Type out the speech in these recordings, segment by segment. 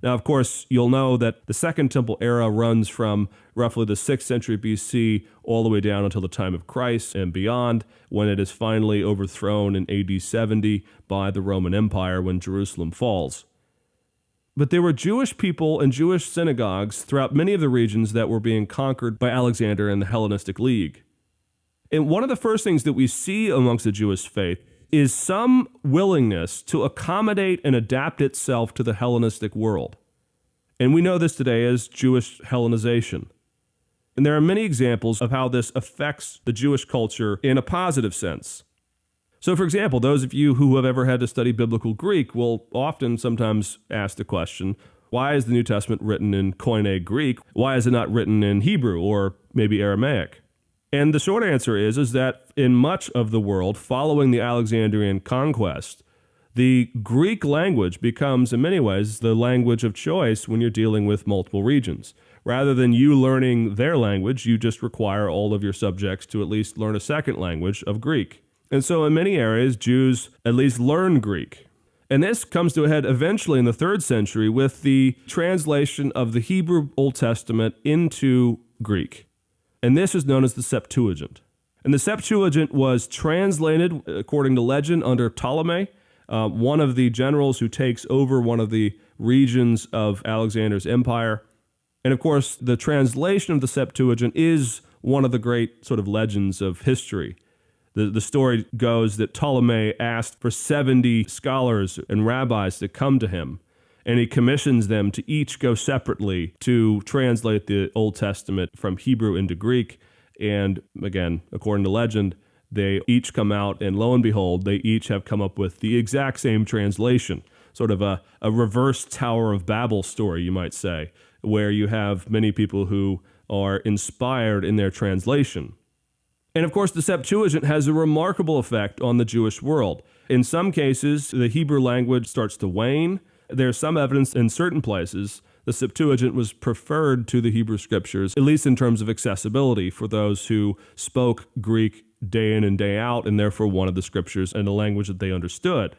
Now, of course, you'll know that the Second Temple era runs from roughly the 6th century BC all the way down until the time of Christ and beyond, when it is finally overthrown in AD 70 by the Roman Empire when Jerusalem falls. But there were Jewish people and Jewish synagogues throughout many of the regions that were being conquered by Alexander and the Hellenistic League. And one of the first things that we see amongst the Jewish faith is some willingness to accommodate and adapt itself to the Hellenistic world. And we know this today as Jewish Hellenization. And there are many examples of how this affects the Jewish culture in a positive sense. So, for example, those of you who have ever had to study biblical Greek will often sometimes ask the question, why is the New Testament written in Koine Greek? Why is it not written in Hebrew or maybe Aramaic? And the short answer is that in much of the world following the Alexandrian conquest, the Greek language becomes, in many ways, the language of choice when you're dealing with multiple regions. Rather than you learning their language, you just require all of your subjects to at least learn a second language of Greek. And so in many areas, Jews at least learn Greek. And this comes to a head eventually in the 3rd century with the translation of the Hebrew Old Testament into Greek. And this is known as the Septuagint. And the Septuagint was translated, according to legend, under Ptolemy, one of the generals who takes over one of the regions of Alexander's empire. And of course, the translation of the Septuagint is one of the great sort of legends of history. The story goes that Ptolemy asked for 70 scholars and rabbis to come to him, and he commissions them to each go separately to translate the Old Testament from Hebrew into Greek. And again, according to legend, they each come out, and lo and behold, they each have come up with the exact same translation, sort of a reverse Tower of Babel story, you might say, where you have many people who are inspired in their translation. And of course, the Septuagint has a remarkable effect on the Jewish world. In some cases, the Hebrew language starts to wane. There's some evidence in certain places the Septuagint was preferred to the Hebrew Scriptures, at least in terms of accessibility for those who spoke Greek day in and day out, and therefore wanted the Scriptures in a language that they understood.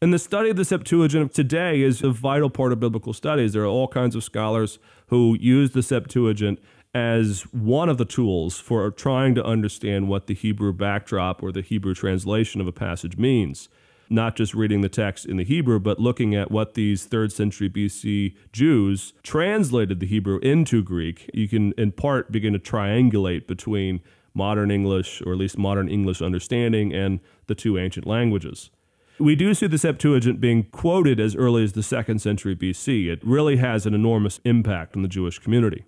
And the study of the Septuagint today is a vital part of biblical studies. There are all kinds of scholars who use the Septuagint as one of the tools for trying to understand what the Hebrew backdrop or the Hebrew translation of a passage means. Not just reading the text in the Hebrew, but looking at what these 3rd century BC Jews translated the Hebrew into Greek. You can, in part, begin to triangulate between modern English, or at least modern English understanding, and the two ancient languages. We do see the Septuagint being quoted as early as the 2nd century BC. It really has an enormous impact on the Jewish community.